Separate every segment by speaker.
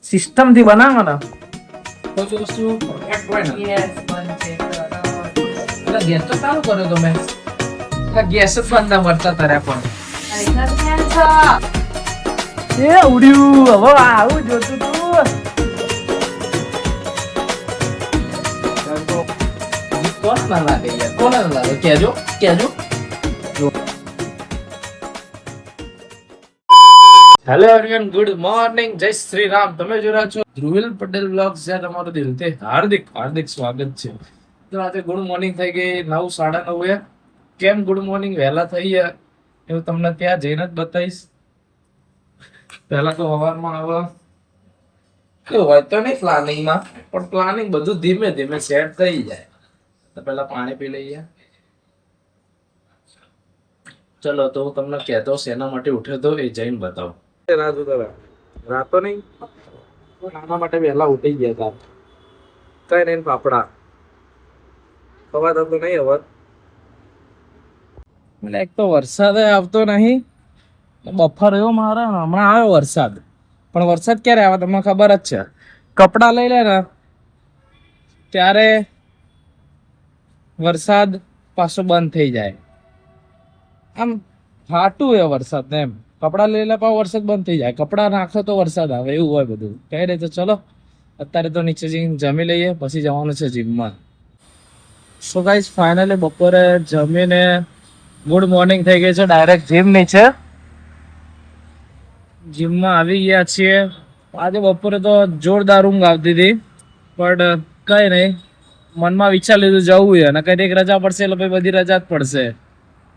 Speaker 1: System થી બનાવો ને
Speaker 2: તો જે વસ્તુ પરફેક્ટ હોય ને.
Speaker 3: યસ બનશે
Speaker 2: એટલે ગેસ તો ચાલુ કર્યો તમે. એટલે ગેસ જ બંધ ના મળતા તારે પણ.
Speaker 3: હરીસર કેમ છો?
Speaker 1: એ ઉડ્યું હવે આવું જોતું તું
Speaker 2: કોણ ના લાગે યાર, કોને ના લાગે કેજો કેજો. હેલો એવરીવન, ગુડ મોર્નિંગ, જય શ્રી રામ. તમે જોઈ રહ્યા છો ધ્રુવિલ પટેલ બ્લોગ્સ, જ્યાં તમારું દિલથી હાર્દિક હાર્દિક સ્વાગત છે. તો આજે ગુડ મોર્નિંગ થઈ ગઈ 9:30 કેમ ગુડ મોર્નિંગ વહેલા થઈ ગયા એવું તમને ત્યાં જઈને જ બતાવીશ. પહેલા તો સવારમાં આવે કેવું હોય તો નહીં પ્લાનિંગમાં, પણ પ્લાનિંગ બધું ધીમે ધીમે સેટ થઈ જાય. તો પહેલા પાણી પી લઈએ. ચલો તો હું તમને કહેતો શેના માટે ઉઠ્યો તો એ જઈને બતાવો. રાતો નહીં આના માટે વહેલા ઉઠી ગયા હતા. કઈ નહીં પાપડા ખવા તો નહીં હવે. એટલે એક તો વરસાદ આવતો નહીં, બફાર એવો મારે ને હમણાં આવ્યો વરસાદ. પણ વરસાદ ક્યારે આવે તમને ખબર જ છે. કપડાં લઈ લે ને ત્યારે વરસાદ પાછો બંધ થઈ જાય. આમ હાટું એ વરસાદ ને એમ. કપડાં લઈ લે પાછો વરસાદ બંધ થઈ જાય, કપડાં નાખો તો વરસાદ આવે, એવું હોય બધું. કઈ રીતે ચલો અત્યારે તો નીચે જઈને જમી લઈએ, પછી જવાનું છે જીમમાં. સો ગાઈસ ફાઇનલી બપોરે જમીને ગુડ મોર્નિંગ થઈ ગઈ છે. ડાયરેક્ટ જીમ નીચે જીમમાં આવી ગયા છીએ. આજે બપોરે તો જોરદાર ઊંઘ આવતી હતી, પણ કઈ નહીં, મનમાં વિચાર લીધું જવું છે અને કઈ એક રજા પડશે એટલે બધી રજા જ પડશે.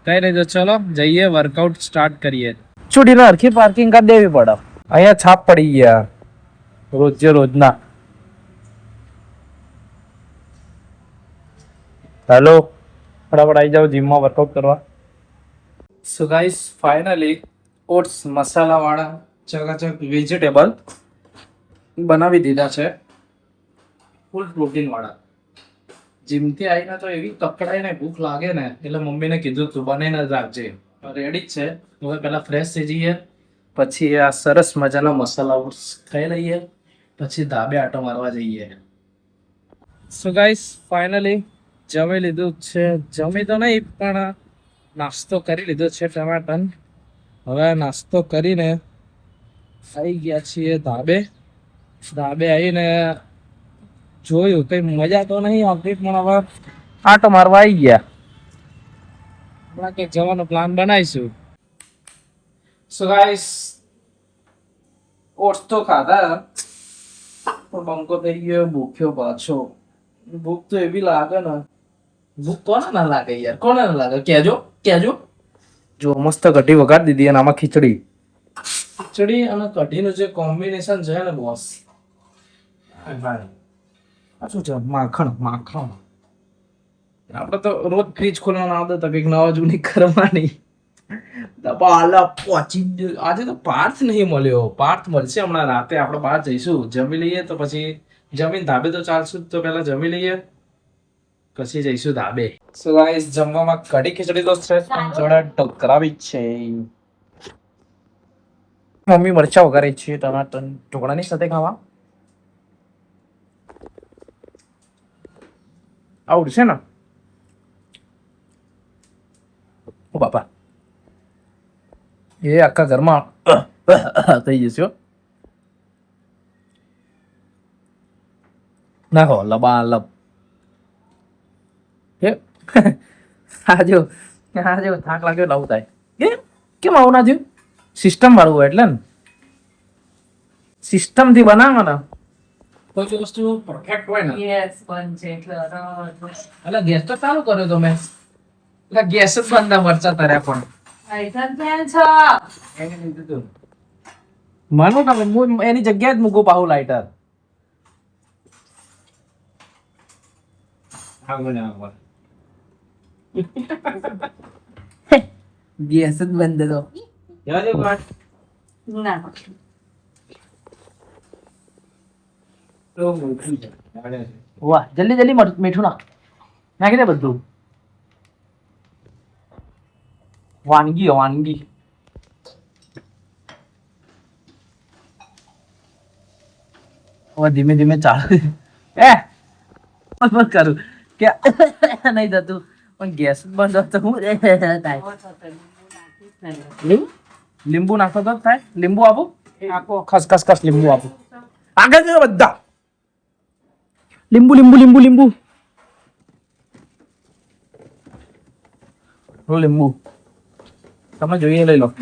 Speaker 2: કઈ નહીં, તો ચલો જઈએ વર્કઆઉટ સ્ટાર્ટ કરીએ. છૂટીને હરખી પાર્કિંગ કરી દેવી પડે. અહીંયા છાપ પડી ગયા રોજે રોજના. હેલો, ફટાફટ આવી જાઓ જીમમાં વર્કઆઉટ કરવા. સો ગાઈસ ફાઇનલી ઓટ્સ મસાલાવાળા ચકાચક વેજીટેબલ બનાવી દીધા છે, ફૂલ પ્રોટીન વાળા. જીમથી આવીને તો એવી કકડાઈને ભૂખ લાગે ને, એટલે મમ્મીને કીધું તું બનાવીને રાખજે. રેડી જ છે. હવે પહેલા ફ્રેશ થઈ જઈએ, પછી આ સરસ મજાના મસાલા ઓટ્સ ખાઈ લઈએ, પછી ધાબે આટો મારવા જઈએ. સો ગાઈસ ફાઇનલી જમી લીધું છે. જમી તો નહીં પણ નાસ્તો કરી લીધો છે ટમાટન. હવે નાસ્તો કરીને આવી ગયા છીએ ધાબે. ધાબે આવીને જોયું કઈ મજા તો નહીં આવતી, પણ હવે આટો મારવા આવી ગયા. હમણાં કંઈક જવાનો પ્લાન બનાવીશું. સો ગાઈસ ઓટ્સ તો ખાધા, પણ બંકો થઈ ગયો ભૂખ્યો પાછો. ભૂખ તો એવી લાગે ને, ભૂખ કોને ના લાગે યાર, કોને ના લાગે કેજો કેજો. જો મસ્ત કઢી વઘારી દીધી અને આમાં ખીચડી. ખીચડી અને કઢીનું જે કોમ્બિનેશન છે ને બોસ, આ શું છે? માખણ. માખણ આપણે તો રોજ ફ્રીજ ખોલવાનો આદત હતી, કંઈક નવા જૂની કરવાની. આજે તો પાર્થ નહીં મળ્યો. પાર્થ મળશે હમણાં રાતે. આપણે બહાર જઈશું, જમી લઈએ, તો પછી જમીન ધાબે તો ચાલશું. તો પહેલા જમી લઈએ, પછી જઈશું ધાબે. સો ગાઈસ જમવામાં કઢી ખીચડી તો છે, પણ જોડે ટોકરાવી છે. મમ્મી મરચા વઘારી છે ટમાટર ઢોકળાની સાથે ખાવા. આવડશે ને? ઓ બાપા, એ આખા ઘરમાં થઈ જશે. નાખો લબા લબ. આજો થાક લાગ્યો લાવું થાય. કેમ આવું ના થયું? સિસ્ટમ વાળું હોય એટલે ને, સિસ્ટમ થી બનાવો ને કોઈ બી વસ્તુ પરફેક્ટ હોય ને.
Speaker 3: યસ બનશે
Speaker 2: એટલે ગેસ તો ચાલુ કર્યો તમે. એટલે ગેસ જ બંધ ના મરચા તાર્યા પણ.
Speaker 3: હરીસર કેમ છો?
Speaker 2: માનો તમે એની જગ્યાએ જ મૂકો પાહુ લાઇટર.
Speaker 1: ગેસ જ બંધ હતો.
Speaker 3: ના
Speaker 1: વાહ, જલ્દી જલ્દી મીઠું નાખી દે બધું. વાનગી હવે ધીમે ધીમે ચાલુ બસ કરું કે નહીં થતું પણ ગેસ બંધ હતો હું થાય લીંબુ નાખો તો થાય લીંબુ આપો
Speaker 2: આપો ખસ લીંબુ આપો
Speaker 1: આગળ જજો બધા લીંબુ લીંબુ લીંબુ લીંબુ લીંબુ તમે જોઈએ લઈ લો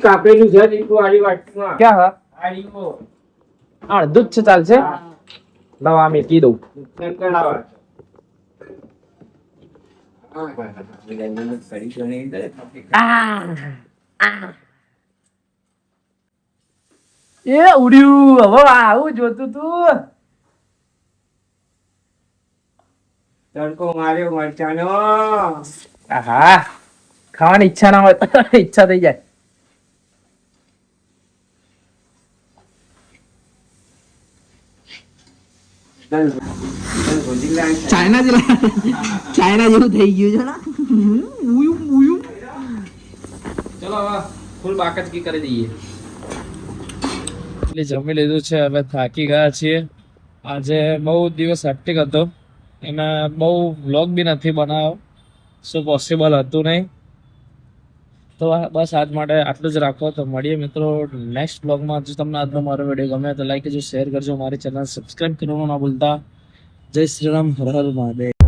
Speaker 2: કાપેલું છે લીંબુ આડી વાટમાં ક્યાં હા અડધું જ છે ચાલશે દવા મેકી દઉં
Speaker 1: એ ઉડ્યું હવે આવું જોતું તું
Speaker 2: તડકો માર્યો મરચાનો આહા ખાવાની ઈચ્છા ના હોય તો ઈચ્છા થઈ જાય
Speaker 1: ચાઇના જેવું થઈ ગયું છે
Speaker 2: ચલો હવે ફૂલ બાકચકી કરી દઈએ એટલે જમી લીધું છે હવે થાકી ગયા છીએ આજે બહુ દિવસ હેક્ટિક હતો અને બહુ વ્લોગ બી નથી બનાવ્યો શું પોસિબલ હતું નહીં તો બસ આજ માટે આટલું જ રાખો તો મળીએ મિત્રો નેક્સ્ટ વ્લોગમાં જો તમને આજનો મારો વિડીયો ગમે તો લાઈક કરજો શેર કરજો મારી ચેનલ સબસ્ક્રાઈબ કરવાનું ના ભૂલતા જય શ્રી રામ હર હર મહાદેવ